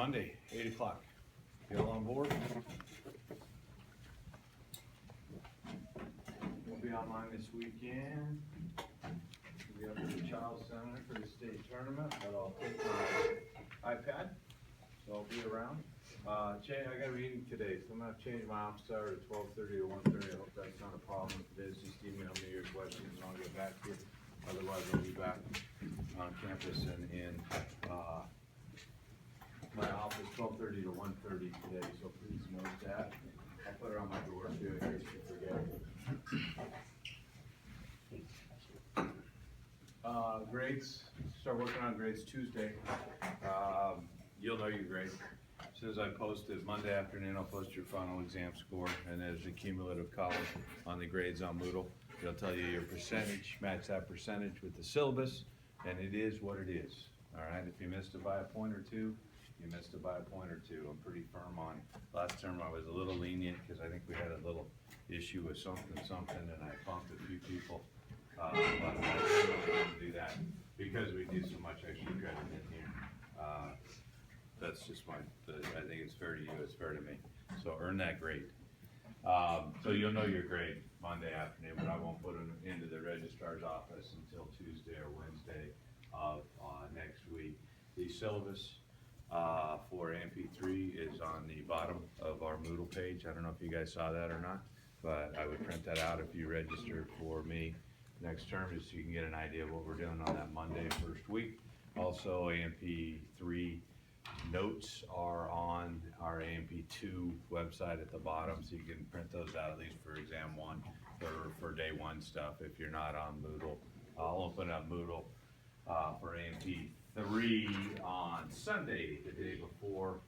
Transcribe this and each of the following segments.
Monday, 8 o'clock. You all on board? We'll be online this weekend. We'll be up at the Child Center for the state tournament, but I'll take my iPad, so I'll be around. I got a meeting today, so I'm gonna change my office hour to 12:30 to 1:30. I hope that's not a problem. If it is, just email me your questions and I'll get back to you. Otherwise, I'll be back on campus and in, my office, 12:30 to 1:30 today, so please note that. I'll put it on my door too, in case you forget. Grades, start working on grades Tuesday. You'll know your grade. As soon as I post it Monday afternoon, I'll post your final exam score, and there's a cumulative column on the grades on Moodle. It'll tell you your percentage, match that percentage with the syllabus, and it is what it is. All right, if you missed it by a point or two, you missed it by a point or two. I'm pretty firm on it. Last term I was a little lenient because I think we had a little issue with something, and I bumped a few people. But I don't do that because we do so much extra credit in here. That's just I think it's fair to you, it's fair to me. So earn that grade. So you'll know your grade Monday afternoon, but I won't put them into the registrar's office until Tuesday or Wednesday of next week. The syllabus for MP3 is on the bottom of our Moodle page. I don't know if you guys saw that or not, but I would print that out if you register for me next term, just so you can get an idea of what we're doing on that Monday first week. Also, AMP3 notes are on our AMP2 website at the bottom, so you can print those out at least for exam one, for day one stuff if you're not on Moodle. I'll open up Moodle for AMP3 on Sunday, the day before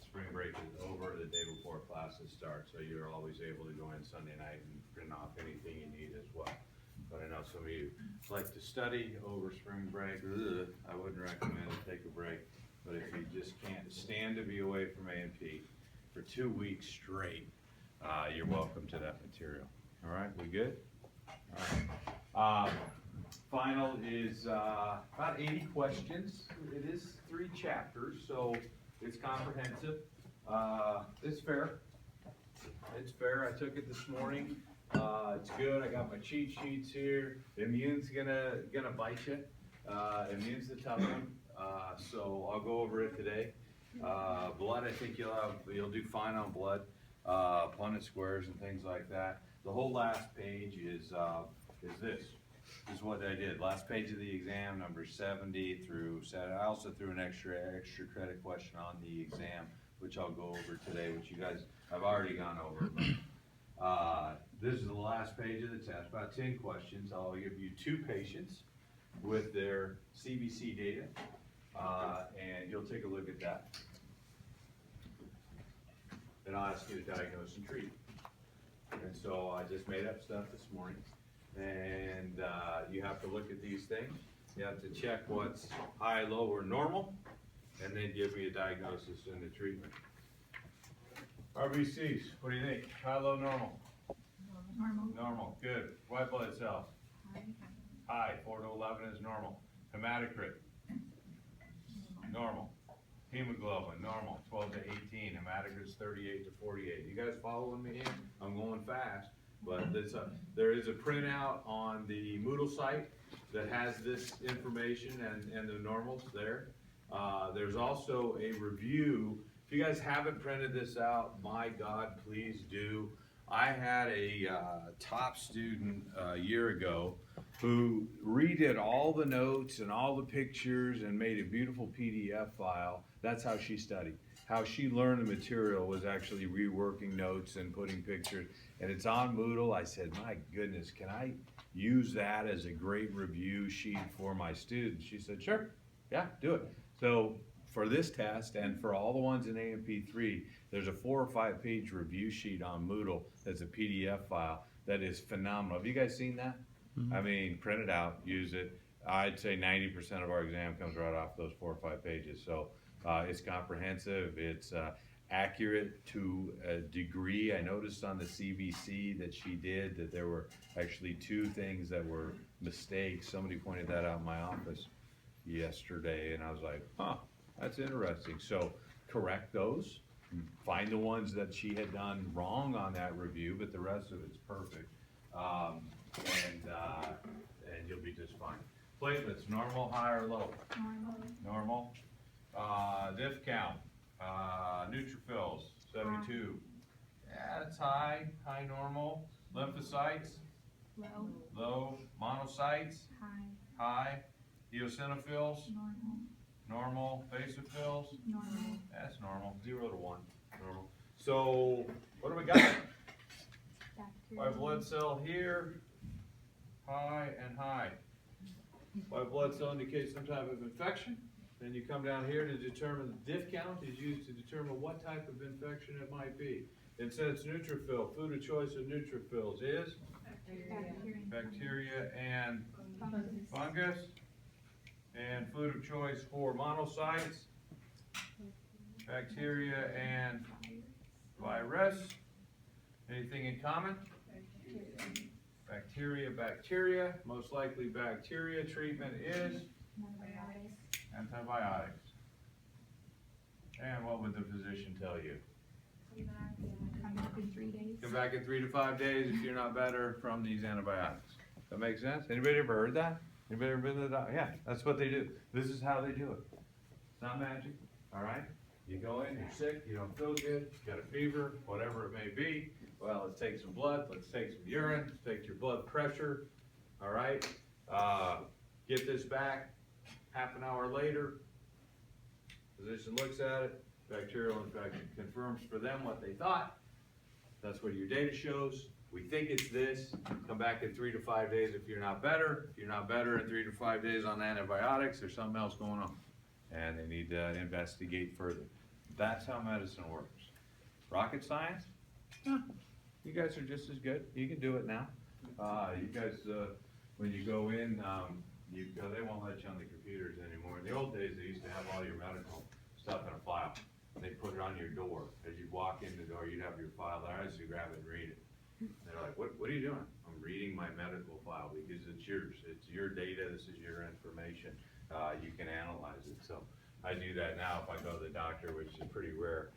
spring break is over, the day before classes start, so you're always able to go in Sunday night and print off anything you need as well. But I know some of you like to study over spring break. I wouldn't recommend it, take a break. But if you just can't stand to be away from AMP for 2 weeks straight, you're welcome to that material. All right, we good? All right. Final is about 80 questions. It is 3 chapters, so it's comprehensive. It's fair. It's fair. I took it this morning. It's good. I got my cheat sheets here. Immune's gonna bite you. Immune's the tough one. So I'll go over it today. Blood, I think you'll do fine on blood, Punnett squares and things like that. The whole last page is this. This is what I did. Last page of the exam, number 70 through 7. I also threw an extra credit question on the exam, which I'll go over today, which you guys have already gone over. This is the last page of the test, about 10 questions. I'll give you 2 patients with their CBC data, and you'll take a look at that. Then I'll ask you to diagnose and treat. And so I just made up stuff this morning. And you have to look at these things. You have to check what's high, low, or normal, and then give me a diagnosis and a treatment. RBCs, what do you think? High, low, normal? Normal. Normal, good. White blood cells? High, 4 to 11 is normal. Hematocrit? Normal. Hemoglobin, normal, 12 to 18. Hematocrit's 38 to 48. You guys following me here? I'm going fast. But there is a printout on the Moodle site that has this information and the normals there. There's also a review. If you guys haven't printed this out, my God, please do. I had a top student a year ago who redid all the notes and all the pictures and made a beautiful PDF file. That's how she studied. How she learned the material was actually reworking notes and putting pictures, and it's on Moodle. I said, my goodness, can I use that as a great review sheet for my students? She said, sure, yeah, do it. So for this test and for all the ones in AMP3, there's a 4 or 5 page review sheet on Moodle that's a PDF file that is phenomenal. Have you guys seen that? Mm-hmm. I mean, print it out, use it. I'd say 90% of our exam comes right off those 4 or 5 pages. So it's comprehensive, it's accurate to a degree. I noticed on the CBC that she did that there were actually 2 things that were mistakes. Somebody pointed that out in my office yesterday, and I was like, huh, That's interesting. So correct those, find the ones that she had done wrong on that review, but the rest of it's perfect. And you'll be just fine. Platelets, normal, high or low? Normal. Normal. Diff count, neutrophils, 72. Yeah, it's high, normal. Lymphocytes, Low. low. Monocytes, High. high. Eosinophils, Normal. normal. Basophils, Normal. that's normal, 0 to 1, normal. So, what do we got? Bacteria. White blood cell here, high and high. White blood cell indicates some type of infection. Then you come down here to determine the diff count is used to determine what type of infection it might be. It says neutrophil, food of choice of neutrophils is bacteria and fungus. And food of choice for monocytes, bacteria and virus. Anything in common? Bacteria, most likely bacteria. Treatment is antibiotics. And what would the physician tell you? Come back in 3 days. Come back in 3 to 5 days if you're not better from these antibiotics. That makes sense? Anybody ever heard that? Anybody ever been to the doctor? Yeah, that's what they do. This is how they do it. It's not magic, all right? You go in, you're sick, you don't feel good, you got a fever, whatever it may be. Well, let's take some blood, let's take some urine, let's take your blood pressure, all right? Get this back, half an hour later, physician looks at it, bacterial infection, confirms for them what they thought. That's what your data shows. We think it's this. Come back in 3 to 5 days if you're not better. If you're not better in 3 to 5 days on antibiotics, there's something else going on. And they need to investigate further. That's how medicine works. Rocket science? You guys are just as good. You can do it now. You guys, when you go in, they won't let you on the computers anymore. In the old days, they used to have all your medical stuff in a file. They put it on your door. As you walk in the door, you'd have your file there. I used to grab it and read it. They're like, what are you doing? I'm reading my medical file because it's yours. It's your data. This is your information. You can analyze it. So I do that now if I go to the doctor, which is pretty rare.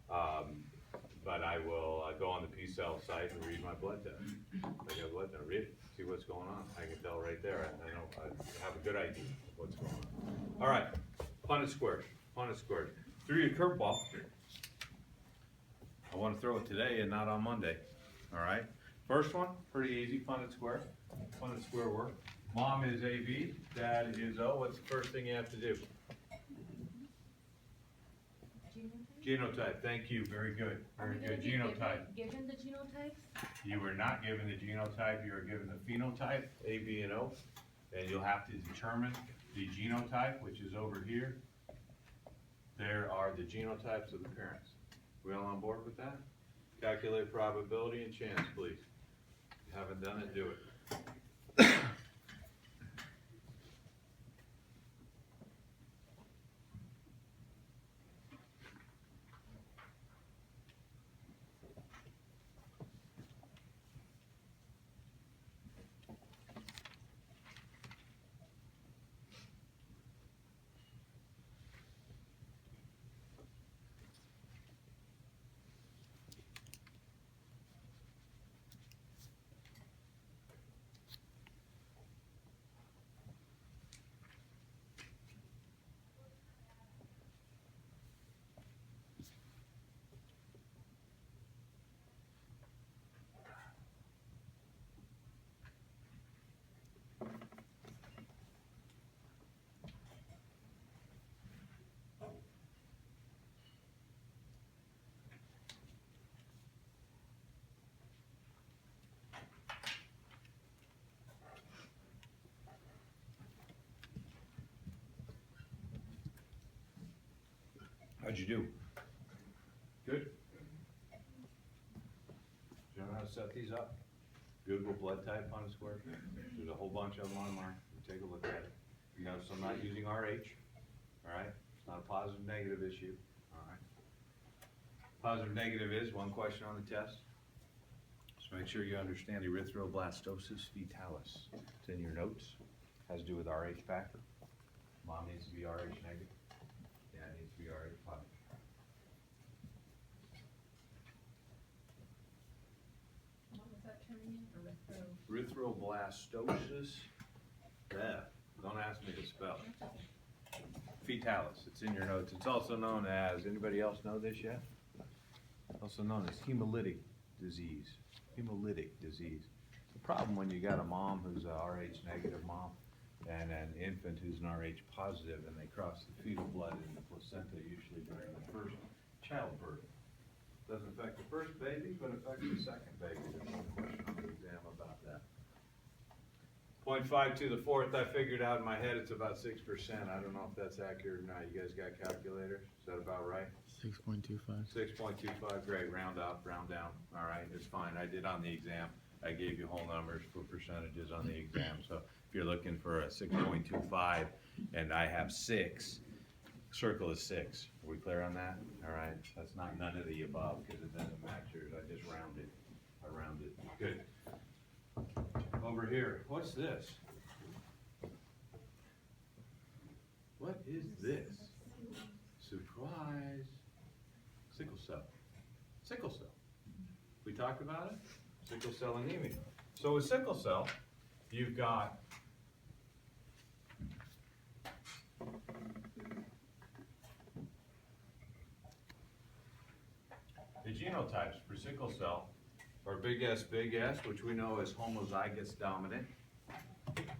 But I will go on the P-Cell site and read my blood test. I get a blood test, read it, see what's going on. I can tell right there. I know I have a good idea of what's going on. All right, Punnett squares. Threw you a curveball. I want to throw it today and not on Monday. All right. First one, pretty easy. Punnett square work. Mom is AB. Dad is O. What's the first thing you have to do? Genotype. Thank you. Very good. Very good. Genotype. Given the genotypes? You were not given the genotype. You were given the phenotype, A, B, and O. And you'll have to determine the genotype, which is over here. There are the genotypes of the parents. We all on board with that? Calculate probability and chance, please. If you haven't done it, do it. How'd you do? Good? Do you know how to set these up? Google blood type on a square. There's a whole bunch of them online. Take a look at it. You notice I'm not using RH, all right? It's not a positive negative issue, all right? Positive negative is one question on the test. So make sure you understand erythroblastosis fetalis. It's in your notes. Has to do with RH factor. Mom needs to be RH negative. Erythroblastosis. Yeah, don't ask me to spell. Fetalis, it's in your notes. It's also known as, anybody else know this yet? Also known as hemolytic disease. Hemolytic disease. The problem when you got a mom who's a Rh negative mom and an infant who's an Rh positive and they cross the fetal blood in the placenta usually during the first childbirth. Doesn't affect the first baby, but affects the second baby. There's no question on the exam about that. 0.5 to the fourth, I figured out in my head it's about 6%. I don't know if that's accurate or not. You guys got calculators? Is that about right? 6.25. 6.25, great, round up, round down. All right, it's fine. I did on the exam. I gave you whole numbers for percentages on the exam. So if you're looking for a 6.25 and I have 6, circle is 6. Are we clear on that? All right, that's not none of the above because it doesn't match yours. I just rounded. I rounded. Good. Over here, what's this? What is this? Surprise. Sickle cell. Sickle cell. We talked about it? Sickle cell anemia. So with sickle cell, you've got the genotypes for sickle cell are big S, which we know is homozygous dominant.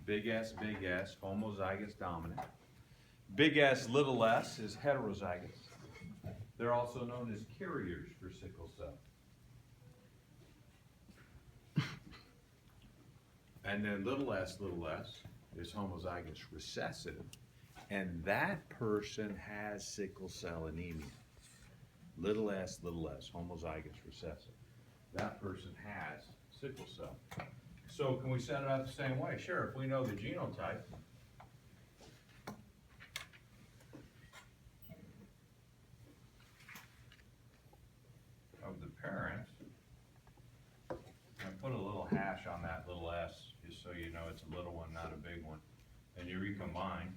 Big S, homozygous dominant. Big S, little s is heterozygous. They're also known as carriers for sickle cell. And then little s is homozygous recessive. And that person has sickle cell anemia. Little s, homozygous recessive. That person has sickle cell. So can we set it up the same way? Sure, if we know the genotype, of the parents, I put a little hash on that little s, just so you know it's a little one, not a big one. And you recombine.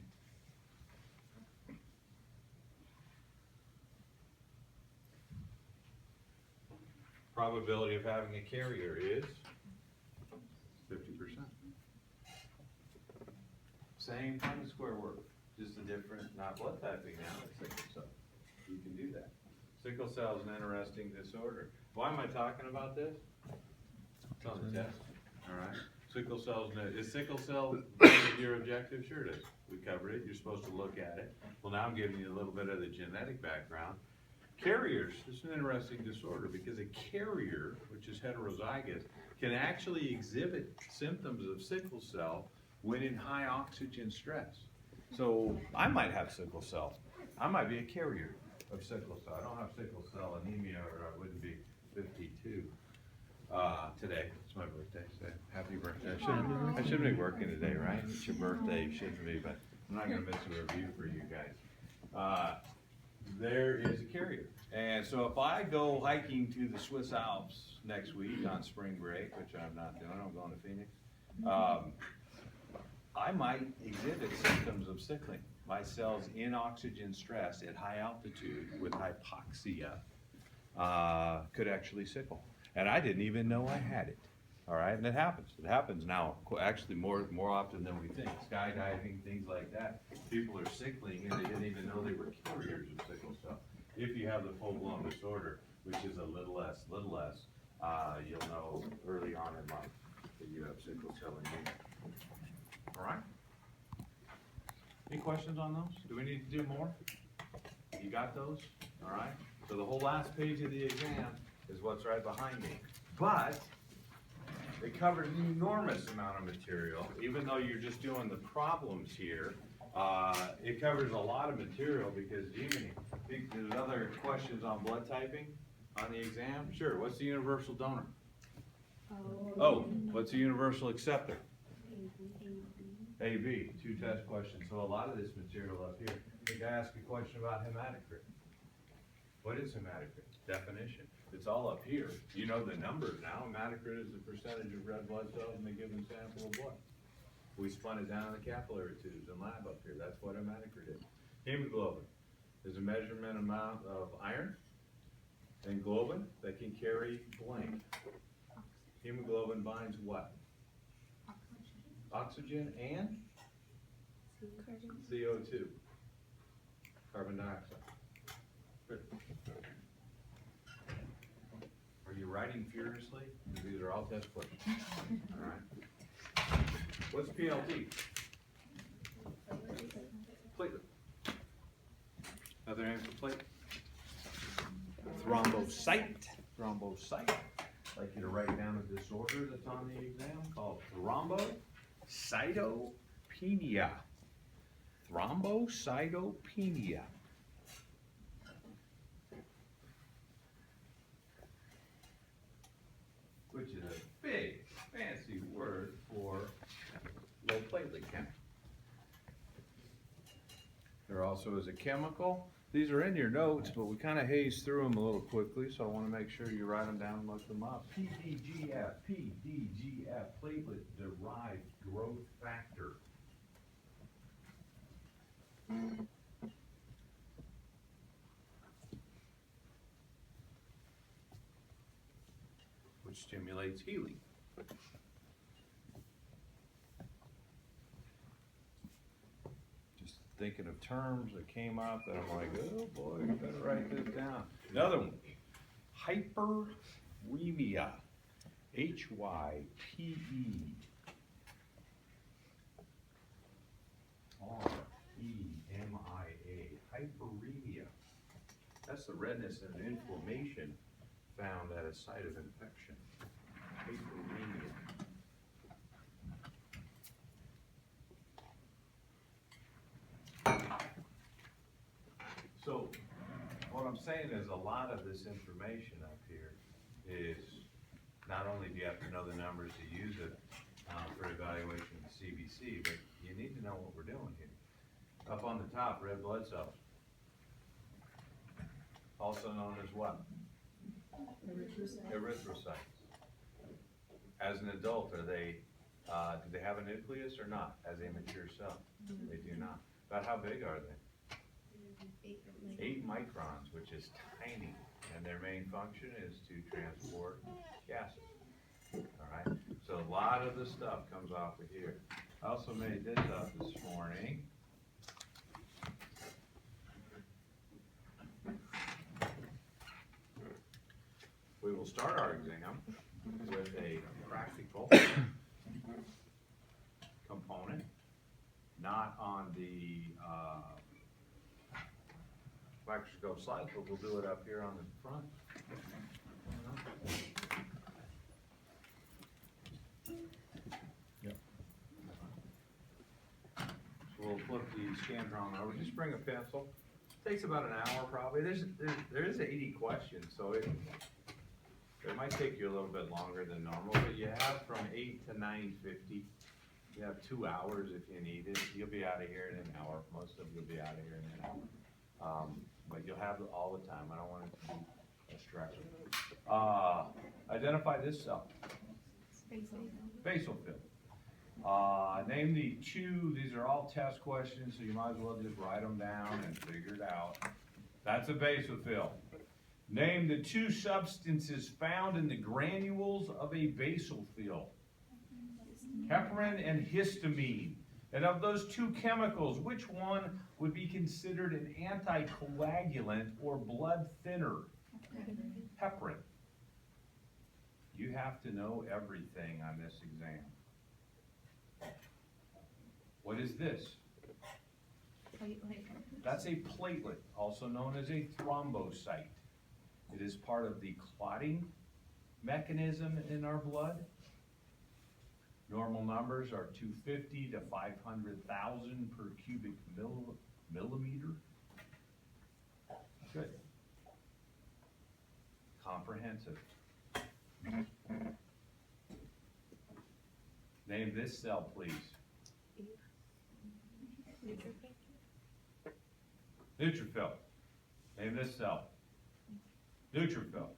Probability of having a carrier is 50%. Same kind of square work, just a different, not blood typing now, it's sickle cell. You can do that. Sickle cell is an interesting disorder. Why am I talking about this? It's on the test, all right? Sickle cell, is sickle cell your objective? Sure it is. We covered it, you're supposed to look at it. Well, now I'm giving you a little bit of the genetic background. Carriers, this is an interesting disorder because a carrier, which is heterozygous, can actually exhibit symptoms of sickle cell when in high oxygen stress. So I might have sickle cell. I might be a carrier of sickle cell. I don't have sickle cell anemia or I wouldn't be 52 today. It's my birthday, so happy birthday. I shouldn't be working today, right? It's your birthday, you shouldn't be, but I'm not gonna miss a review for you guys. There is a carrier. And so if I go hiking to the Swiss Alps next week on spring break, which I'm not doing, I'm going to Phoenix, I might exhibit symptoms of sickling. My cells in oxygen stress at high altitude with hypoxia could actually sickle. And I didn't even know I had it. All right, and it happens. It happens now, actually more often than we think. Skydiving, things like that. People are sickling and they didn't even know they were carriers of sickle cell. If you have the full-blown disorder, which is a little s, you'll know early on in life that you have sickle cell anemia. All right? Any questions on those? Do we need to do more? You got those? All right? So the whole last page of the exam is what's right behind me. But it covers an enormous amount of material, even though you're just doing the problems here. It covers a lot of material because even there's other questions on blood typing on the exam. Sure, what's the universal donor? Oh, what's the universal acceptor? AB, 2 test questions. So a lot of this material up here. I think I asked a question about hematocrit. What is hematocrit? Definition. It's all up here. You know the numbers now. Hematocrit is the percentage of red blood cells in a given sample of blood. We spun it down in the capillary tubes in lab up here. That's what hematocrit is. Hemoglobin is a measurement amount of iron and globin that can carry blank. Hemoglobin binds what? Oxygen and CO2, carbon dioxide. Good. Are you writing furiously? Because these are all test questions. All right. What's PLT? Platelet. Another name for platelet? Thrombocyte. Thrombocyte. I'd like you to write down a disorder that's on the exam called thrombocytopenia. Thrombocytopenia. Which is a big, fancy word for low platelet count. There also is a chemical. These are in your notes, but we kind of haze through them a little quickly, so I want to make sure you write them down and look them up. PDGF, platelet-derived growth factor. Which stimulates healing. Just thinking of terms that came up that I'm like, oh boy, you better write this down. Another one, hyperemia, Hyperemia, hyperemia. That's the redness and inflammation found at a site of infection. Hyperemia. So, what I'm saying is a lot of this information up here is, not only do you have to know the numbers to use it for evaluation of the CBC, but you need to know what we're doing here. Up on the top, red blood cells. Also known as what? Erythrocytes. As an adult, are they, do they have a nucleus or not, as a mature cell? They do not. About how big are they? 8 microns, which is tiny, and their main function is to transport gases. All right, so a lot of the stuff comes off of here. I also made this up this morning. We will start our exam with a practical component, not on the microscope slides, but we'll do it up here on the front. Yep. So we'll flip the Scantron over. Just bring a pencil. Takes about an hour probably. There is 80 questions, so it might take you a little bit longer than normal, but you have from 8 to 9:50. You have 2 hours if you need it. You'll be out of here in an hour. Most of you will be out of here in an hour. But you'll have it all the time. I don't want it to be a stretch. Identify this cell. Basophil. Name the 2, these are all test questions, so you might as well just write them down and figure it out. That's a basophil. Name the 2 substances found in the granules of a basophil. Heparin and histamine. And of those 2 chemicals, which one would be considered an anticoagulant or blood thinner? Heparin. You have to know everything on this exam. What is this? That's a platelet, also known as a thrombocyte. It is part of the clotting mechanism in our blood. Normal numbers are 250 to 500,000 per cubic millimeter. Good. Comprehensive. Name this cell, please. Neutrophil. Name this cell. Neutrophil.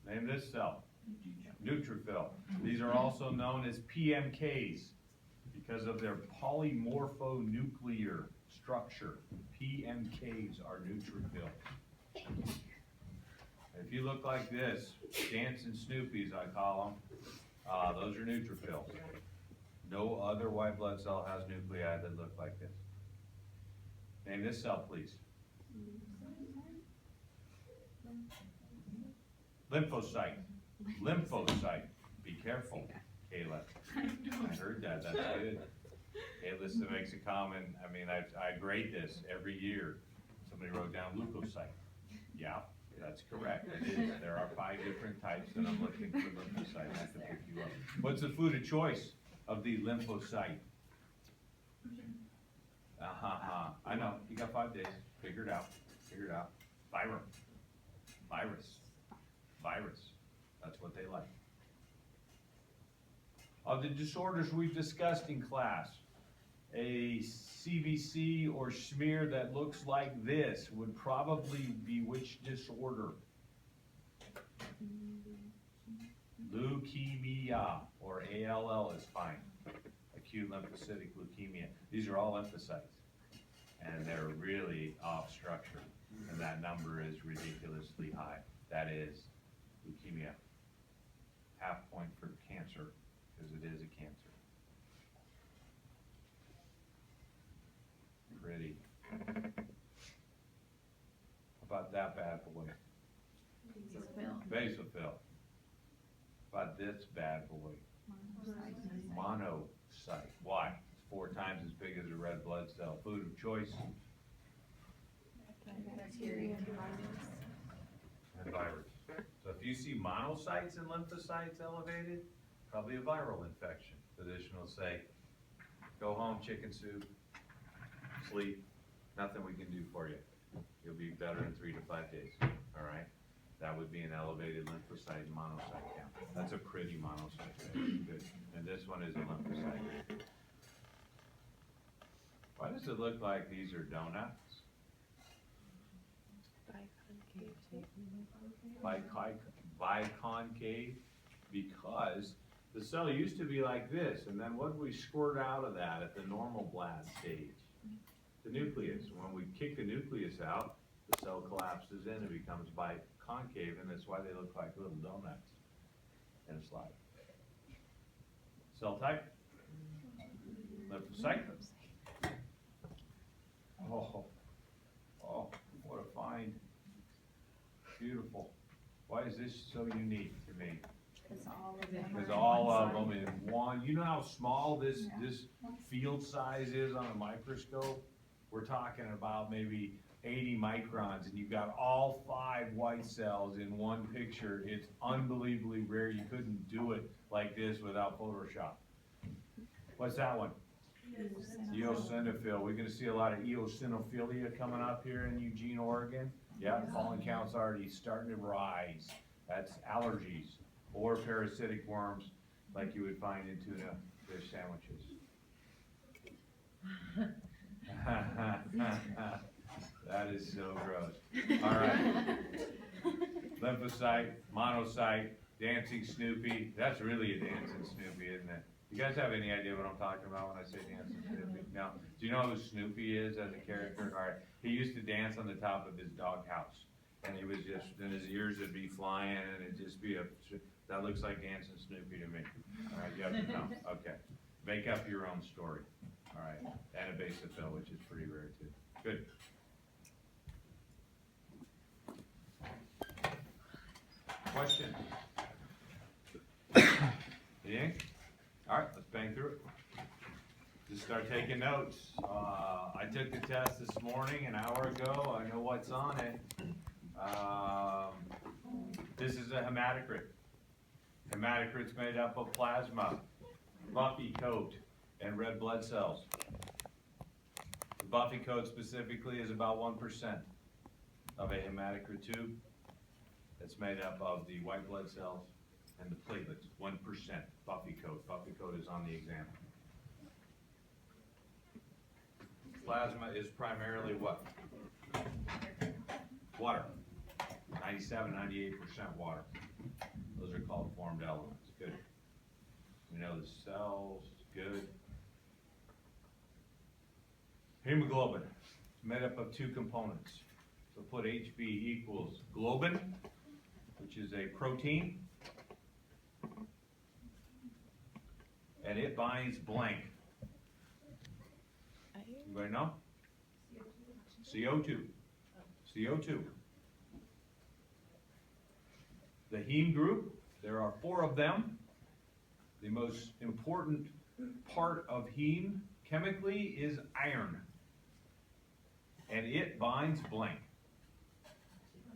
Name this cell. Neutrophil. These are also known as PMKs because of their polymorphonuclear structure. PMKs are neutrophils. If you look like this, dancing Snoopies, I call them, Those are neutrophils. No other white blood cell has nuclei that look like this. Name this cell, please. Lymphocyte. Lymphocyte. Be careful, Kayla. I heard that, that's good. Hey, listen, makes a comment, I mean, I grade this every year. Somebody wrote down leukocyte. Yeah, that's correct. It is. There are 5 different types, and I'm looking for lymphocyte. I have to pick you up. What's the food of choice of the lymphocyte? I know. You got 5 days. Figure it out. Figure it out. Virus. That's what they like. Of the disorders we've discussed in class, a CBC or smear that looks like this would probably be which disorder? Leukemia, or ALL is fine. Acute lymphocytic leukemia. These are all lymphocytes, and they're really off structure, and that number is ridiculously high. That is leukemia. Half point for cancer, because it is a cancer. Pretty. How about that bad boy? Basophil. How about this bad boy? Monocyte. Why? It's 4 times as big as a red blood cell. Food of choice? Bacteria And virus. So if you see monocytes and lymphocytes elevated, probably a viral infection. Physician will say, go home, chicken soup, sleep, nothing we can do for you. You'll be better in 3 to 5 days, all right? That would be an elevated lymphocyte and monocyte count. That's a pretty monocyte, good. And this one is a lymphocyte. Why does it look like these are donuts? Biconcave, because the cell used to be like this, and then what we squirt out of that at the normal blast stage? The nucleus. When we kick the nucleus out, the cell collapses in and becomes biconcave, and that's why they look like little donuts in a slide. Cell type? Lymphocyte? Oh, what a find. Beautiful. Why is this so unique to me? Because all of them Because are all on of one them in one. You know how small this field size is on a microscope? We're talking about maybe 80 microns, and you've got all 5 white cells in one picture. It's unbelievably rare. You couldn't do it like this without Photoshop. What's that one? Eosinophil. We're going to see a lot of eosinophilia coming up here in Eugene, Oregon. Yeah, pollen count's already starting to rise. That's allergies or parasitic worms like you would find in tuna fish sandwiches. That is so gross. All right. Lymphocyte, monocyte, dancing Snoopy. That's really a dancing Snoopy, isn't it? You guys have any idea what I'm talking about when I say dancing Snoopy? No. Do you know who Snoopy is as a character? All right. He used to dance on the top of his doghouse, and he was just, and his ears would be flying, and it'd just be that looks like dancing Snoopy to me. All right, you have to know. Okay. Make up your own story. All right. And a basophil, which is pretty rare too. Good. Question? Anything? All right, let's bang through it. Just start taking notes. I took the test this morning, an hour ago. I know what's on it. This is a hematocrit. Hematocrit's made up of plasma, buffy coat, and red blood cells. The buffy coat specifically is about 1% of a hematocrit tube. It's made up of the white blood cells and the platelets, 1% buffy coat. Buffy coat is on the exam. Plasma is primarily what? Water. 97, 98% water. Those are called formed elements. Good. We know the cells, good. Hemoglobin is made up of 2 components. So put HB equals globin, which is a protein, and it binds blank. Anybody know? CO2. CO2. The heme group, there are 4 of them. The most important part of heme chemically is iron. And it binds blank.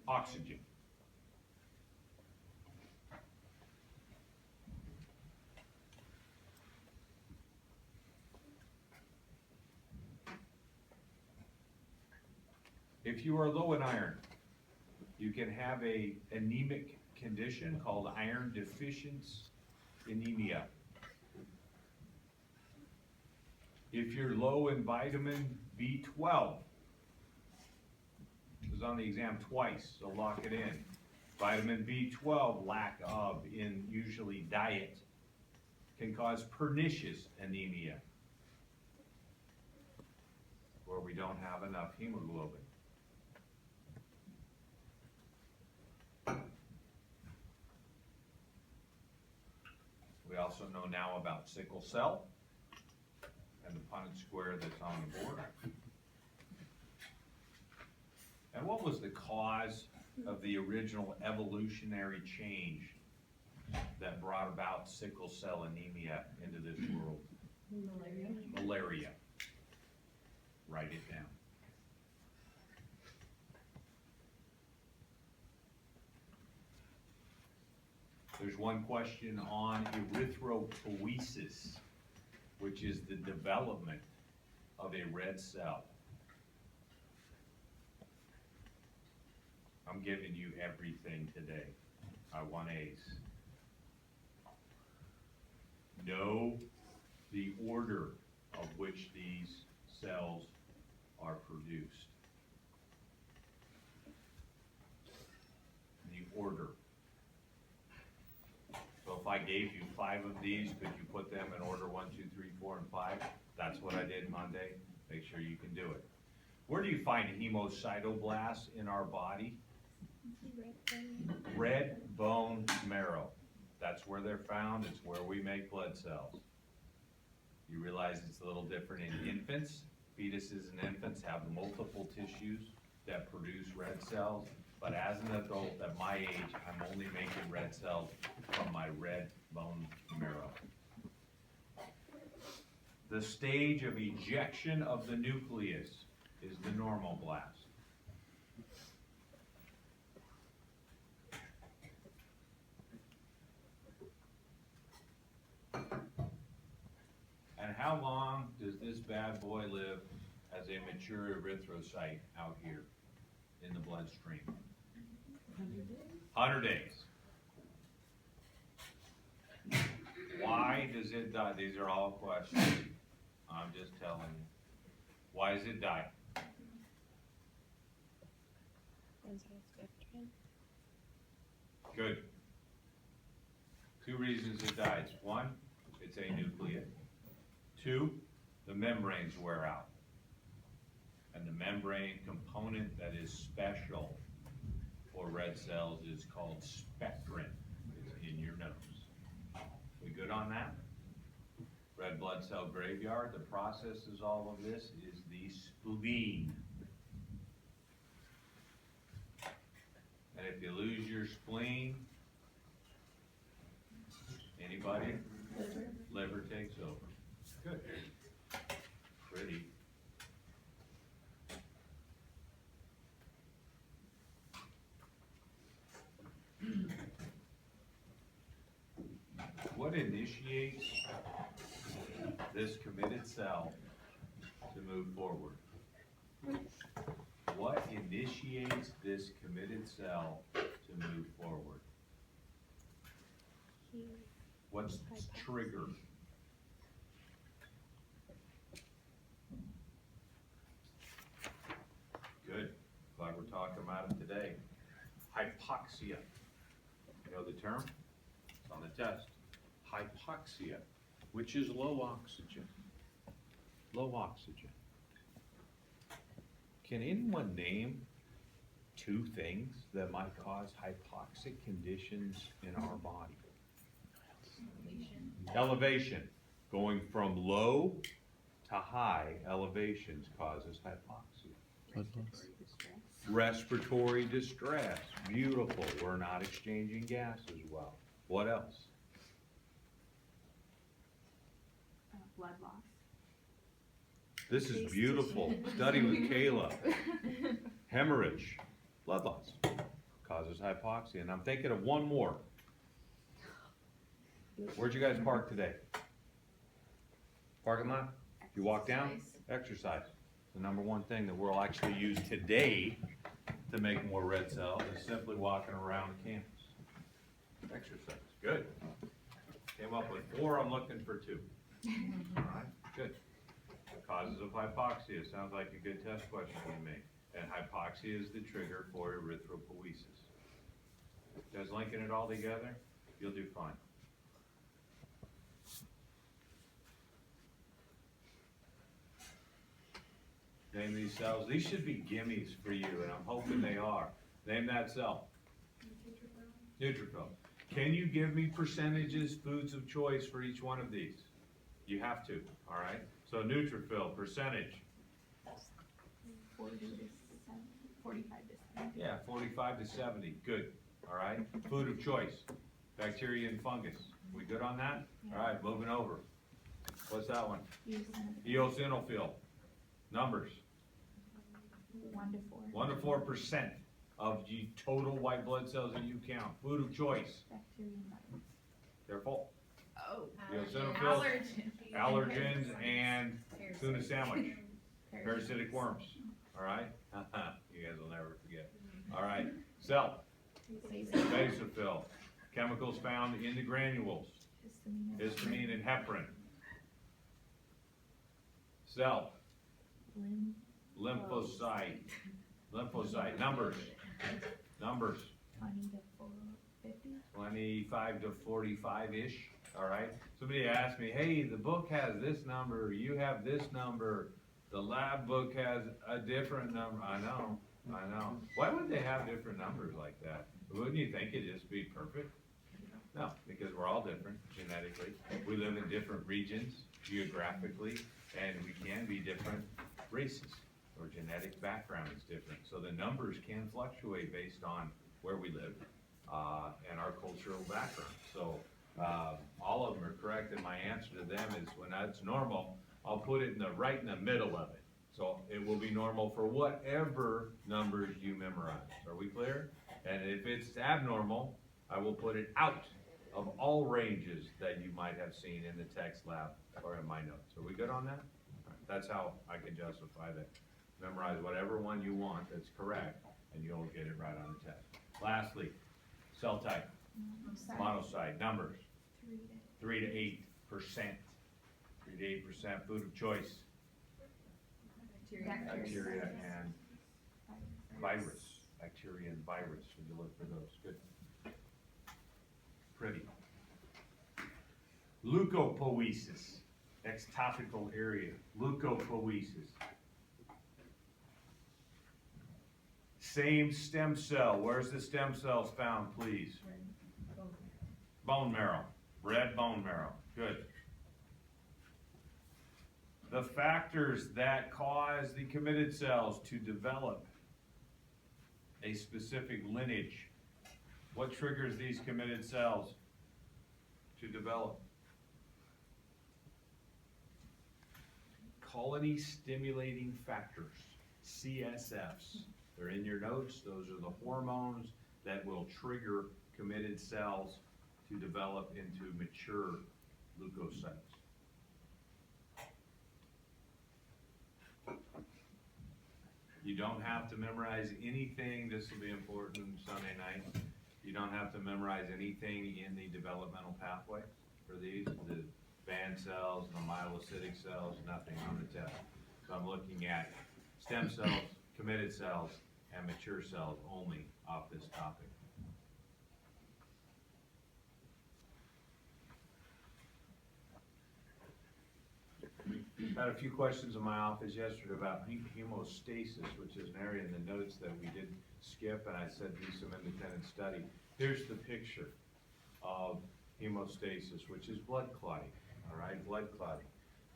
Oxygen. If you are low in iron, you can have a anemic condition called iron deficiency anemia. If you're low in vitamin B12, it was on the exam twice, so lock it in. Vitamin B12 lack of in usually diet can cause pernicious anemia, where we don't have enough hemoglobin. We also know now about sickle cell and the Punnett square that's on the board. And what was the cause of the original evolutionary change that brought about sickle cell anemia into this world? Malaria. Malaria. Write it down. There's one question on erythropoiesis, which is the development of a red cell. I'm giving you everything today. I want A's. Know the order of which these cells are produced. The order. So if I gave you 5 of these, could you put them in order 1, 2, 3, 4, and 5? That's what I did Monday. Make sure you can do it. Where do you find hemocytoblasts in our body? Red bone marrow. That's where they're found. It's where we make blood cells. You realize it's a little different in infants. Fetuses and infants have multiple tissues that produce red cells. But as an adult at my age, I'm only making red cells from my red bone marrow. The stage of ejection of the nucleus is the normoblast. And how long does this bad boy live as a mature erythrocyte out here in the bloodstream? 100 days. Why does it die? These are all questions. I'm just telling you. Why does it die? Good. 2 reasons it dies. 1, it's anucleate. 2, the membranes wear out. And the membrane component that is special for red cells is called spectrin. It's in your nose. We good on that? Red blood cell graveyard, the process is all of this is the spleen. And if you lose your spleen, anybody? Liver takes over. Good. Pretty. What initiates this committed cell to move forward? What initiates this committed cell to move forward? What's the trigger? Good. Glad we're talking about it today. Hypoxia. You know the term? It's on the test. Hypoxia, which is low oxygen. Low oxygen. Can anyone name 2 things that might cause hypoxic conditions in our body? Elevation. Going from low to high elevations causes hypoxia. Respiratory distress, beautiful, we're not exchanging gases well. What else? Blood loss. This is beautiful, study with Kayla. Hemorrhage, blood loss, causes hypoxia, and I'm thinking of one more. Where'd you guys park today? Parking lot? You walk down? Exercise. The number one thing that we'll actually use today to make more red cells is simply walking around the campus. Exercise, good. Came up with 4, I'm looking for 2. All right, good. Causes of hypoxia, sounds like a good test question you made. And hypoxia is the trigger for erythropoiesis. Guys linking it all together, you'll do fine. Name these cells. These should be gimmies for you, and I'm hoping they are. Name that cell. Neutrophil. Can you give me percentages, foods of choice for each one of these? You have to, all right? So neutrophil, percentage. 40 to 70, 45 to 70. Yeah, 45 to 70, good, all right? Food of choice, bacteria and fungus. We good on that? Yeah. All right, moving over. What's that one? Eosinophil. Eosinophil. Numbers. 1 to 4. 1 to 4% of the total white blood cells that you count. Food of choice. Bacteria and virus. Careful. Oh. Eosinophils, allergens, and tuna sandwich. Parasitic worms. All right? You guys will never forget. All right. Cell. Basophil. Chemicals found in the granules. Histamine and heparin. Cell. Lymphocyte. Lymphocyte. Numbers. 20 to 50. 25 to 45-ish. All right. Somebody asked me, hey, the book has this number, you have this number, the lab book has a different number. I know. Why would they have different numbers like that? Wouldn't you think it'd just be perfect? No, because we're all different genetically. We live in different regions geographically, and we can be different races. Our genetic background is different. So the numbers can fluctuate based on where we live and our cultural background. So all of them are correct, and my answer to them is when that's normal, I'll put it right in the middle of it. So it will be normal for whatever numbers you memorize. Are we clear? And if it's abnormal, I will put it out of all ranges that you might have seen in the text lab or in my notes. Are we good on that? That's how I can justify that. Memorize whatever one you want that's correct, and you'll get it right on the test. Lastly, cell type, monocyte, numbers, 3 to 8%. 3 to 8% food of choice, bacteria and virus. Bacteria and virus, when you look for those, good. Pretty. Leukopoiesis, extopical area, leukopoiesis. Same stem cell, where's the stem cells found, please? Bone marrow, red bone marrow, good. The factors that cause the committed cells to develop a specific lineage. What triggers these committed cells to develop? Colony stimulating factors, CSFs. They're in your notes. Those are the hormones that will trigger committed cells to develop into mature leukocytes. You don't have to memorize anything. This will be important Sunday night. You don't have to memorize anything in the developmental pathway for these, the band cells, the myelocytic cells, nothing on the test. So I'm looking at stem cells, committed cells, and mature cells only off this topic. Had a few questions in my office yesterday about hemostasis, which is an area in the notes that we did skip, and I said do some independent study. Here's the picture of hemostasis, which is blood clotting. all right, blood clotting.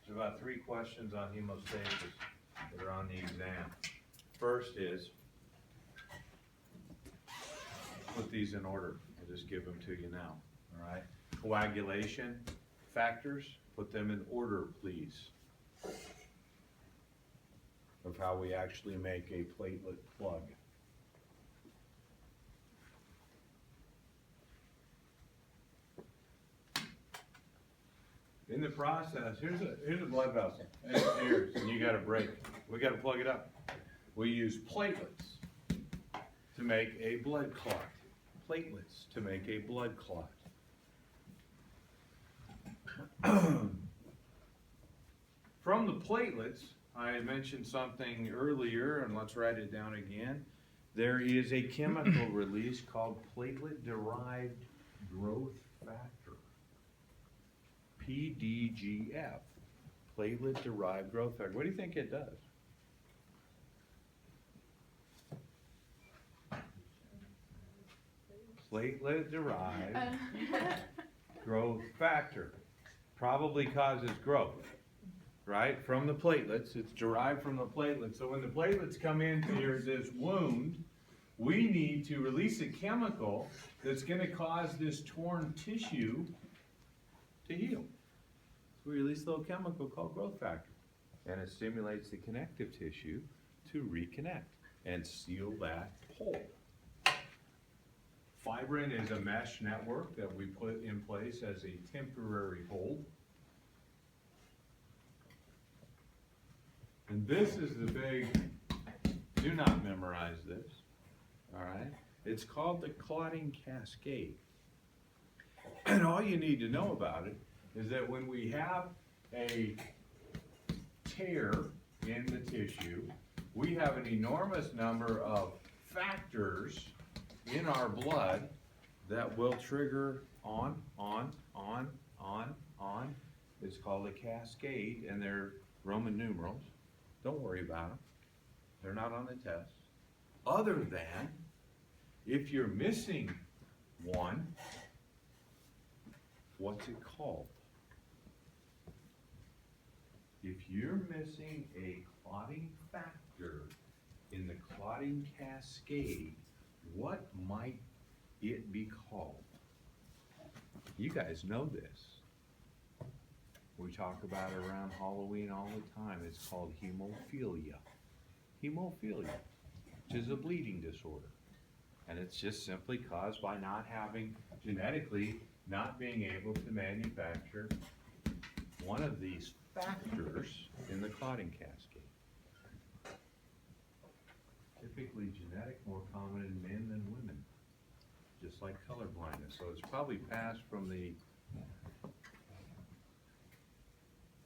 There's about 3 questions on hemostasis that are on the exam. First is, put these in order, I'll just give them to you now, all right? Coagulation factors, put them in order, please, of how we actually make a platelet plug. In the process, here's a blood vessel, and it's yours, and you gotta break it. We gotta plug it up. We use platelets to make a blood clot. Platelets to make a blood clot. From the platelets, I had mentioned something earlier, and let's write it down again. There is a chemical release called platelet-derived growth factor. PDGF, platelet-derived growth factor. What do you think it does? Platelet-derived growth factor probably causes growth, right? From the platelets, it's derived from the platelets. So when the platelets come into this wound, we need to release a chemical that's going to cause this torn tissue to heal. So we release a little chemical called growth factor, and it stimulates the connective tissue to reconnect and seal that hole. Fibrin is a mesh network that we put in place as a temporary hold. And this is the big, do not memorize this, all right? It's called the clotting cascade. And all you need to know about it is that when we have a tear in the tissue, we have an enormous number of factors in our blood that will trigger on. It's called a cascade, and they're Roman numerals. Don't worry about them. They're not on the test. Other than, if you're missing one, what's it called? If you're missing a clotting factor in the clotting cascade, what might it be called? You guys know this. We talk about it around Halloween all the time. It's called hemophilia. Hemophilia, which is a bleeding disorder. And it's just simply caused by not having, genetically, not being able to manufacture one of these factors in the clotting cascade. Typically genetic, more common in men than women, just like color blindness. So it's probably passed from the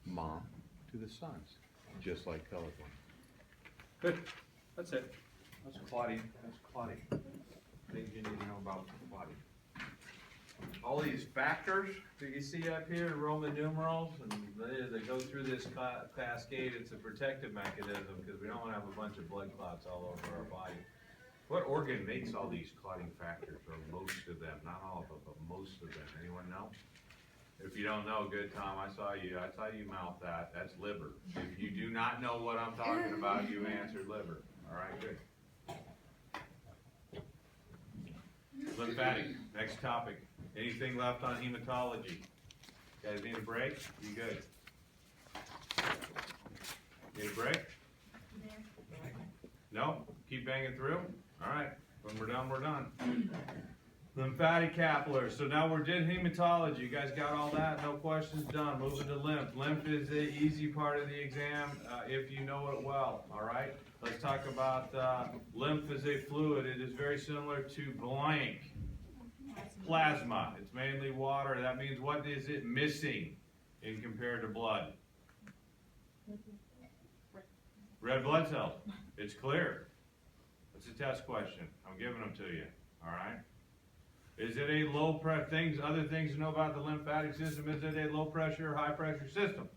mom to the sons, just like color blindness. Good, that's it. That's clotting, that's clotting. Things you need to know about clotting. All these factors that you see up here, Roman numerals, and they go through this cascade. It's a protective mechanism because we don't want to have a bunch of blood clots all over our body. What organ makes all these clotting factors, or most of them? Not all of them, but most of them. Anyone know? If you don't know, good, Tom, I saw you mouth that. That's liver. If you do not know what I'm talking about, you answered liver. All right, good. Lymphatic, next topic. Anything left on hematology? Guys need a break? You good? Need a break? No? Keep banging through? All right. When we're done, we're done. Lymphatic capillaries. So now we're did hematology. You guys got all that? No questions? Done. Moving to lymph. Lymph is the easy part of the exam if you know it well. All right. Let's talk about lymph as a fluid. It is very similar to blank. Plasma. It's mainly water. That means what is it missing in compared to blood? Red blood cells. It's clear. It's a test question. I'm giving them to you. All right. Is it a low pressure? Other things to know about the lymphatic system. Is it a low pressure or high pressure system?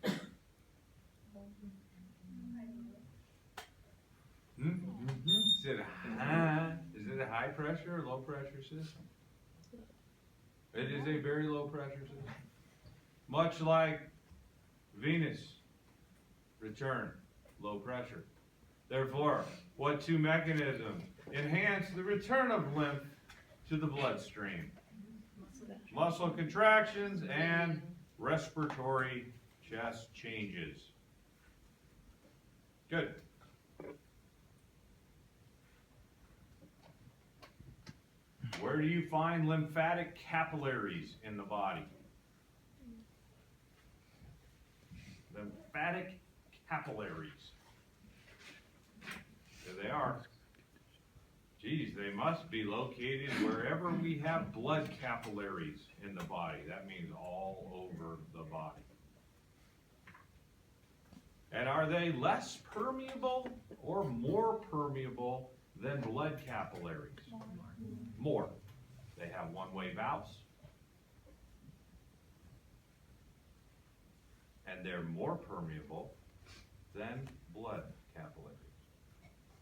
Is it a high pressure or low pressure system? It is a very low pressure system. Much like venous return, low pressure. Therefore, what two mechanisms enhance the return of lymph to the bloodstream? Muscle contractions and respiratory chest changes. Good. Where do you find lymphatic capillaries in the body? Lymphatic capillaries. There they are. Geez, they must be located wherever we have blood capillaries in the body. That means all over the body. And are they less permeable or more permeable than blood capillaries? More. They have one-way valves. And they're more permeable than blood capillaries.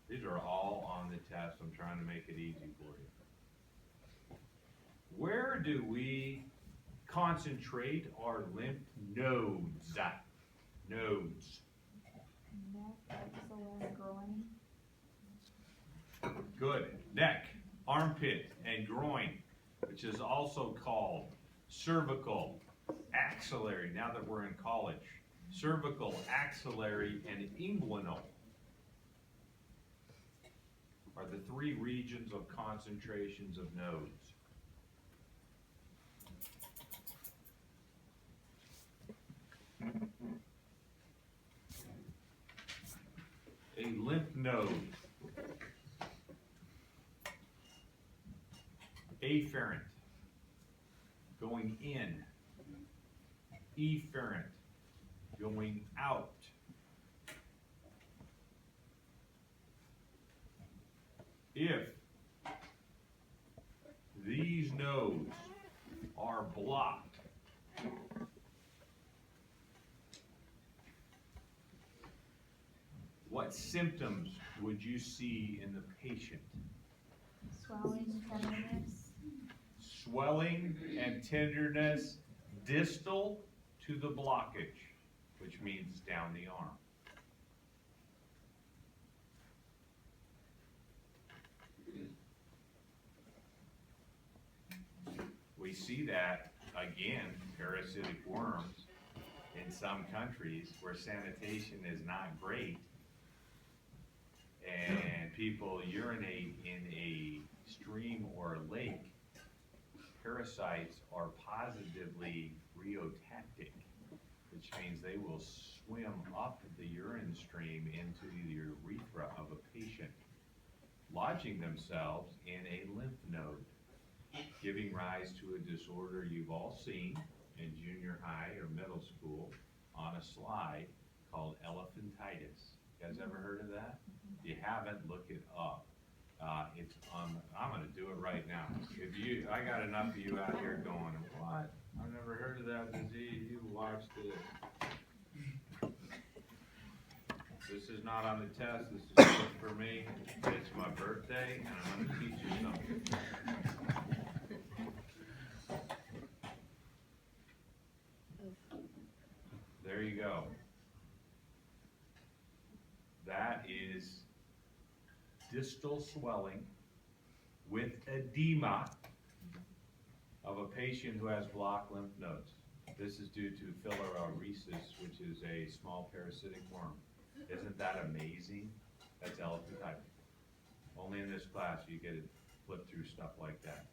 These are all on the test. I'm trying to make it easy for you. Where do we concentrate our lymph nodes? Nodes. Neck, axilla, groin. Good. Neck, armpit, and groin, which is also called cervical, axillary, now that we're in college. Cervical, axillary, and inguinal are the three regions of concentrations of nodes. A lymph node, afferent, going in, efferent, going out. If these nodes are blocked, what symptoms would you see in the patient? Swelling, tenderness. Swelling and tenderness distal to the blockage, which means down the arm. We see that, again, parasitic worms in some countries where sanitation is not great and people urinate in a stream or a lake. Parasites are positively rheotactic, which means they will swim up the urine stream into the urethra of a patient, lodging themselves in a lymph node, giving rise to a disorder you've all seen in junior high or middle school on a slide called elephantitis. You guys ever heard of that? If you haven't, look it up. It's I'm gonna do it right now. I got enough of you out here going, what? I've never heard of that disease. You watched it. This is not on the test. This is just for me. It's my birthday, and I'm gonna teach you something. There you go. That is distal swelling with edema of a patient who has blocked lymph nodes. This is due to filariasis, which is a small parasitic worm. Isn't that amazing? That's elephantitis. Only in this class you get to flip through stuff like that.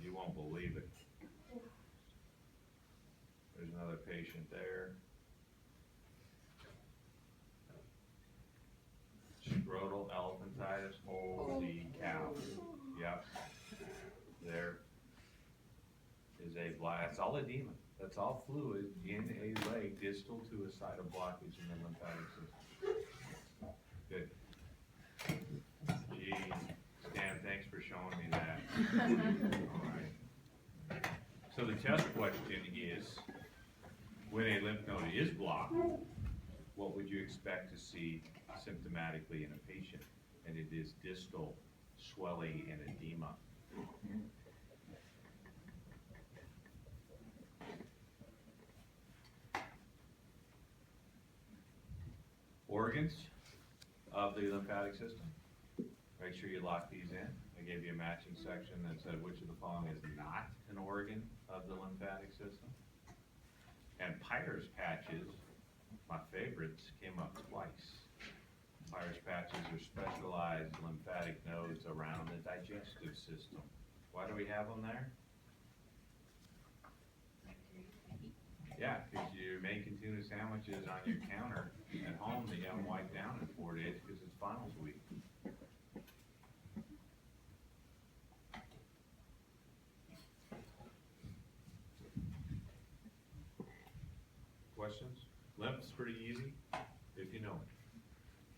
You won't believe it. There's another patient there. Scrotal elephantitis, holy cow. Yep. There is a that's all edema. That's all fluid in a leg distal to a site of blockage in the lymphatic system. Good. Gee, Stan, thanks for showing me that. All right. So the test question is, when a lymph node is blocked, what would you expect to see symptomatically in a patient? And it is distal swelling and edema. organs of the lymphatic system. Make sure you lock these in. I gave you a matching section that said which of the following is not an organ of the lymphatic system. And Peyer's patches, my favorites, came up twice. Peyer's patches are specialized lymphatic nodes around the digestive system. Why do we have them there? Yeah, because you're making tuna sandwiches on your counter at home that you haven't wiped down in 4 days because it's finals week. Questions? Lymph's pretty easy if you know it.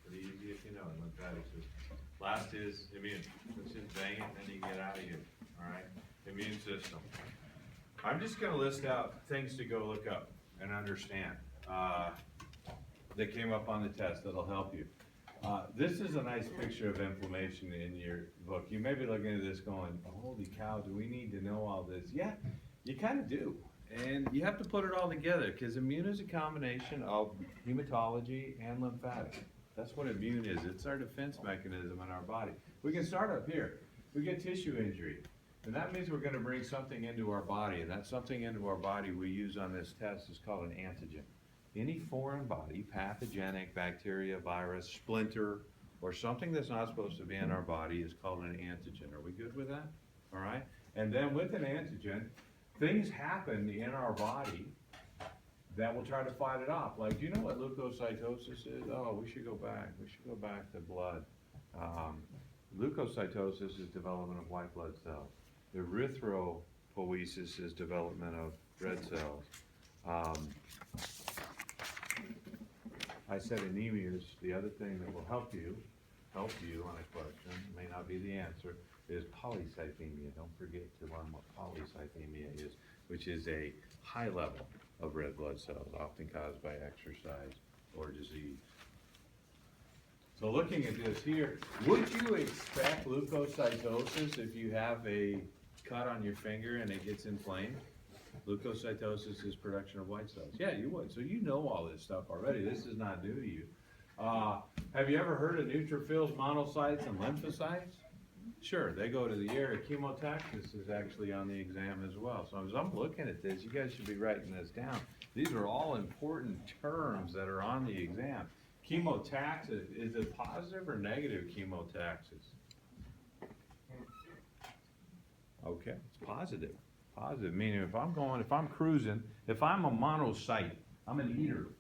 Pretty easy if you know it, lymphatic system. Last is immune. Let's just bang it and then you get out of here. All right? Immune system. I'm just going to list out things to go look up and understand that came up on the test that'll help you. This is a nice picture of inflammation in your book. You may be looking at this going, holy cow, do we need to know all this? Yeah, you kind of do. And you have to put it all together because immune is a combination of hematology and lymphatic. That's what immune is. It's our defense mechanism in our body. We can start up here. We get tissue injury. And that means we're going to bring something into our body. And that something into our body we use on this test is called an antigen. Any foreign body, pathogenic, bacteria, virus, splinter, or something that's not supposed to be in our body is called an antigen. Are we good with that? All right? And then with an antigen, things happen in our body that will try to fight it off. Like, do you know what leukocytosis is? Oh, we should go back. We should go back to blood. Leukocytosis is development of white blood cells. Erythropoiesis is development of red cells. I said anemia is the other thing that will help you on a question, may not be the answer, is polycythemia. Don't forget to learn what polycythemia is, which is a high level of red blood cells, often caused by exercise or disease. So looking at this here, would you expect leukocytosis if you have a cut on your finger and it gets inflamed? Leukocytosis is production of white cells. Yeah, you would. So you know all this stuff already. This is not new to you. Have you ever heard of neutrophils, monocytes, and lymphocytes? Sure, they go to the area. Chemotaxis is actually on the exam as well. So as I'm looking at this, you guys should be writing this down. These are all important terms that are on the exam. Chemotaxis, is it positive or negative chemotaxis? Okay, it's positive. Positive, meaning if I'm cruising, if I'm a monocyte, I'm an eater.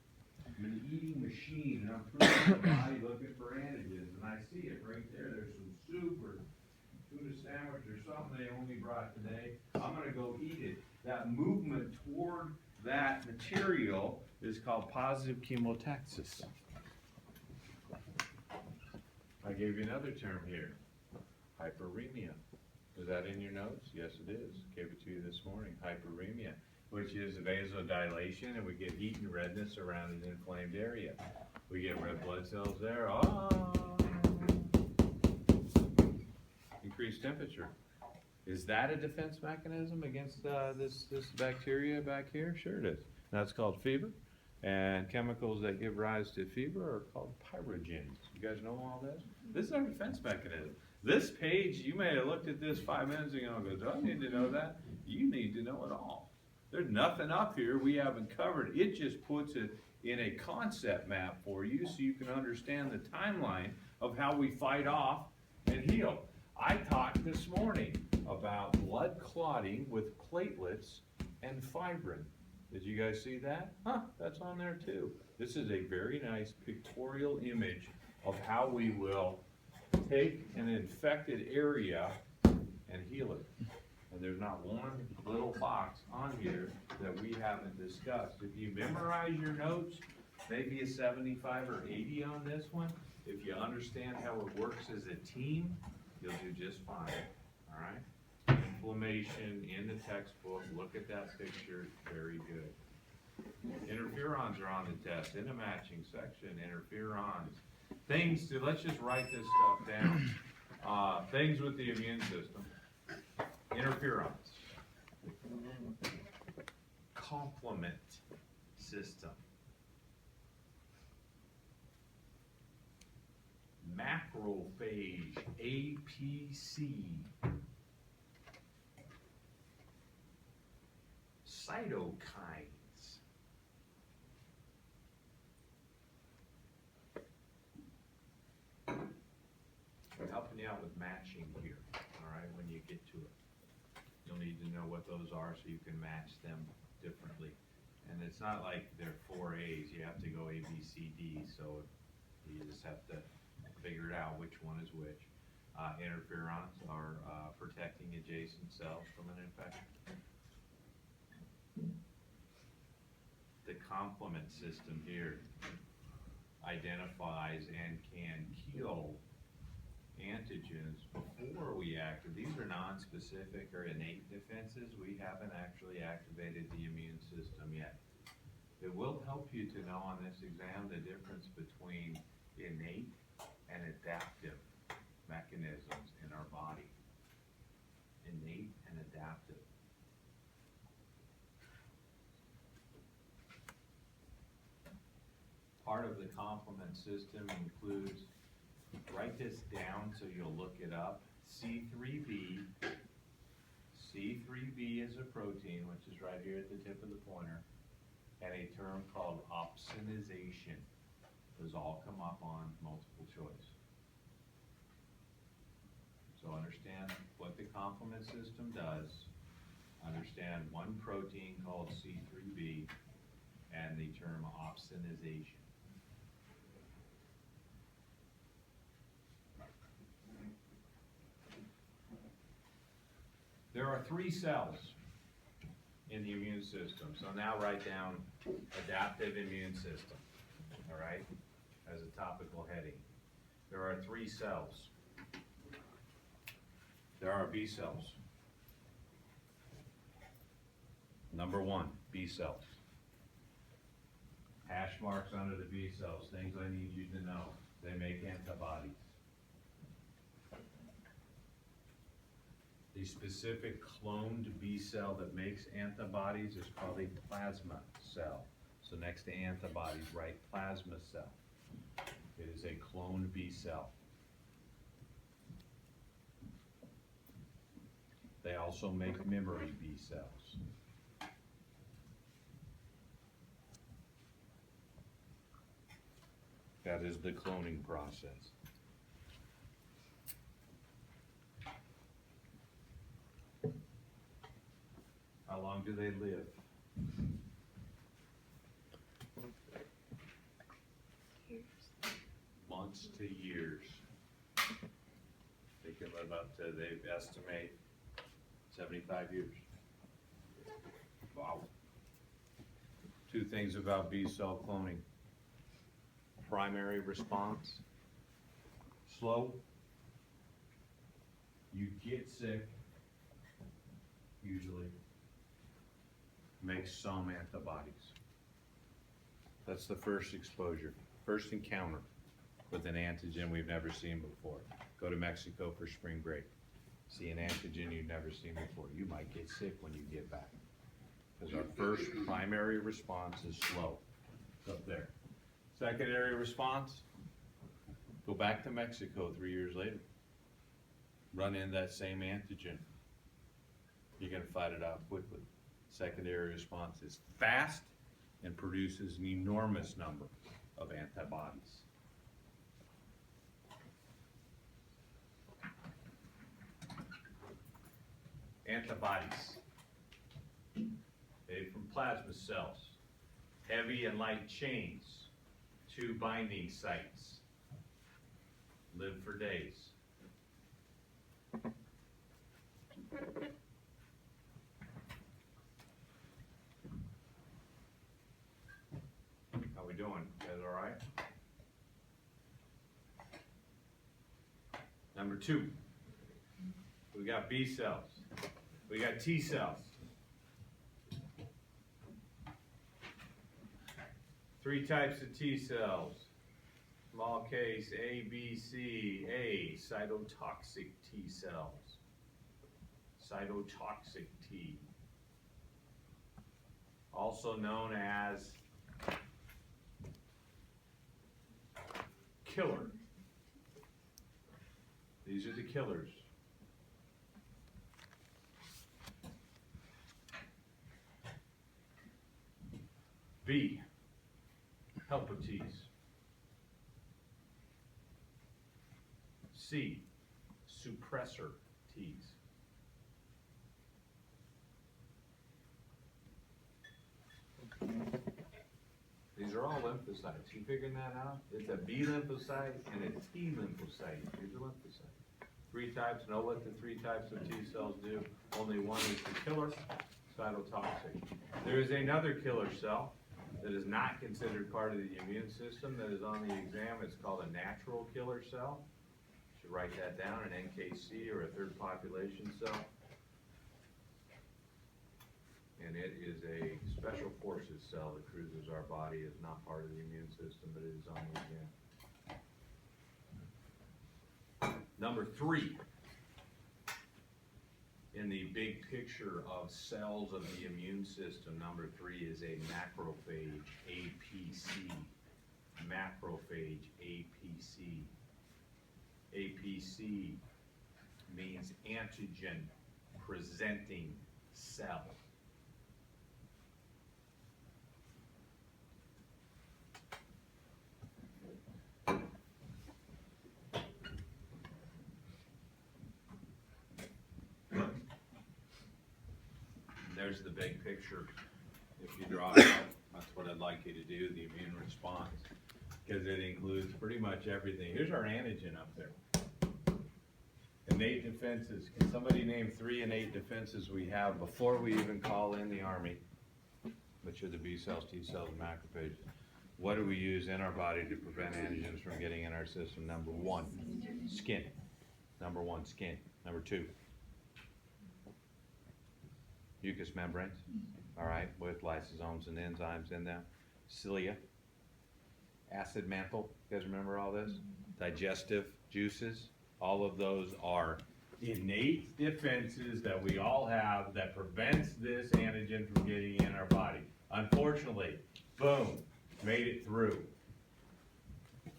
I'm an eating machine, and I'm cruising the body looking for antigens, and I see it right there. There's some soup or tuna sandwich or something they only brought today. I'm gonna go eat it. That movement toward that material is called positive chemotaxis. I gave you another term here, hyperemia. Is that in your notes? Yes, it is. Gave it to you this morning. Hyperemia, which is vasodilation, and we get heat and redness around an inflamed area. We get red blood cells there. Increased temperature. Is that a defense mechanism against this bacteria back here? Sure it is. That's called fever. And chemicals that give rise to fever are called pyrogens. You guys know all this? This is our defense mechanism. This page, you may have looked at this 5 minutes ago and go, do I need to know that? You need to know it all. There's nothing up here we haven't covered. It just puts it in a concept map for you so you can understand the timeline of how we fight off and heal. I talked this morning about blood clotting with platelets and fibrin. Did you guys see that? That's on there too. This is a very nice pictorial image of how we will take an infected area and heal it. And there's not one little box on here that we haven't discussed. If you memorize your notes, maybe a 75 or 80 on this one. If you understand how it works as a team, you'll do just fine. All right? Inflammation in the textbook. Look at that picture. Very good. Interferons are on the test in the matching section. Interferons. Things to, let's just write this stuff down. Things with the immune system. Interferons. Complement system. macrophage, APC, cytokines. I'm helping you out with matching here, all right, when you get to it. You'll need to know what those are so you can match them differently. And it's not like they're 4 A's, you have to go A, B, C, D, so you just have to figure it out which one is which. Interferons are protecting adjacent cells from an infection. The complement system here identifies and can kill antigens before we activate. These are non-specific or innate defenses. We haven't actually activated the immune system yet. It will help you to know on this exam the difference between innate and adaptive mechanisms in our body. Innate and adaptive. Part of the complement system includes, write this down so you'll look it up, C3b. C3b is a protein, which is right here at the tip of the pointer, and a term called opsonization. Those all come up on multiple choice. So understand what the complement system does, understand one protein called C3b, and the term opsonization. There are 3 cells in the immune system. So now write down adaptive immune system, all right, as a topical heading. There are 3 cells. There are B cells. Number 1, B cells. Hash marks under the B cells, things I need you to know. They make antibodies. The specific cloned B cell that makes antibodies is called a plasma cell. So next to antibodies, write plasma cell. It is a cloned B cell. They also make memory B cells. That is the cloning process. How long do they live? Months to years. They can live up to, they estimate, 75 years. Wow. 2 things about B cell cloning. Primary response, slow. You get sick, usually. Make some antibodies. That's the first exposure, first encounter with an antigen we've never seen before. Go to Mexico for spring break. See an antigen you've never seen before. You might get sick when you get back. Because our first primary response is slow. It's up there. Secondary response, go back to Mexico 3 years later. Run in that same antigen. You're gonna fight it out quickly. Secondary response is fast and produces an enormous number of antibodies. Antibodies, made from plasma cells, heavy and light chains, 2 binding sites, live for days. How we doing? You guys all right? Number 2, we got B cells. We got T cells. 3 types of T cells. Small case A, B, C, A, cytotoxic T cells. Cytotoxic T. Also known as killer These are the killers. B, helper T's. C, suppressor T's. These are all lymphocytes. You figuring that out? It's a B lymphocyte and a T lymphocyte. These are lymphocytes. 3 types. Know what the 3 types of T cells do? Only one is the killer, cytotoxic. There is another killer cell that is not considered part of the immune system that is on the exam. It's called a natural killer cell. You should write that down, an NKC or a third population cell. And it is a special forces cell that cruises our body. It's not part of the immune system, but it is on the exam. Number 3, in the big picture of cells of the immune system, number 3 is a macrophage, APC. Macrophage, APC. APC means antigen presenting cell. There's the big picture. If you draw it out, that's what I'd like you to do, the immune response, because it includes pretty much everything. Here's our antigen up there. Innate defenses. Can somebody name 3 innate defenses we have before we even call in the Army, which are the B cells, T cells, and macrophages? What do we use in our body to prevent antigens from getting in our system? Number 1, skin. Number 1, skin. Number 2, mucous membranes, all right, with lysosomes and enzymes in them. Cilia, acid mantle, you guys remember all this? Digestive juices, all of those are innate defenses that we all have that prevents this antigen from getting in our body. Unfortunately, boom, made it through.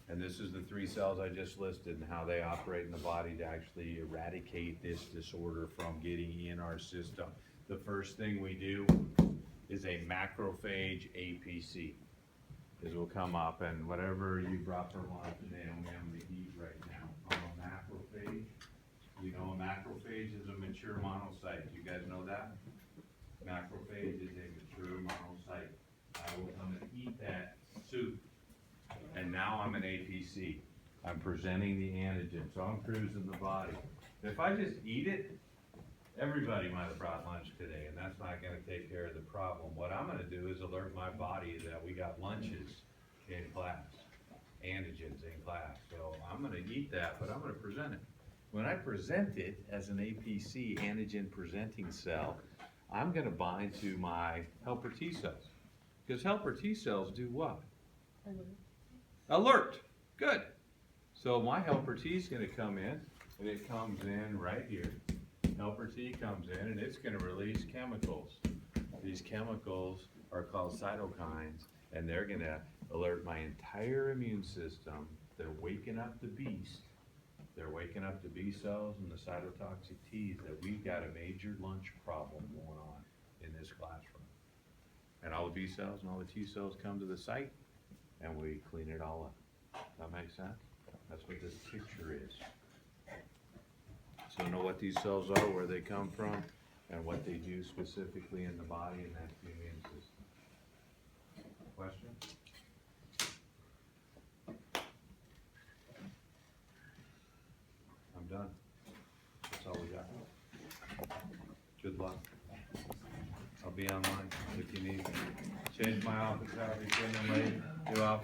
And this is the 3 cells I just listed and how they operate in the body to actually eradicate this disorder from getting in our system. The first thing we do is a macrophage APC. Is will come up and whatever you brought for lunch today, I'm going to eat right now. On a macrophage, you know a macrophage is a mature monocyte. You guys know that? Macrophage is a mature monocyte. I will come and eat that soup. And now I'm an APC. I'm presenting the antigen, so I'm cruising the body. If I just eat it, everybody might have brought lunch today, and that's not gonna take care of the problem. What I'm gonna do is alert my body that we got lunches in class, antigens in class. So I'm gonna eat that, but I'm gonna present it. When I present it as an APC, antigen presenting cell, I'm gonna bind to my helper T cells. Because helper T cells do what? Alert. Good. So my helper T is gonna come in, and it comes in right here. Helper T comes in and it's going to release chemicals. These chemicals are called cytokines, and they're going to alert my entire immune system. They're waking up the beast. They're waking up the B cells and the cytotoxic T's that we've got a major lunch problem going on in this classroom. And all the B cells and all the T cells come to the site and we clean it all up. That makes sense? That's what this picture is. So know what these cells are, where they come from, and what they do specifically in the body, and that's the immune system. Question? I'm done. That's all we got. Good luck. I'll be online if you need me. Change my office hours, send them late, new office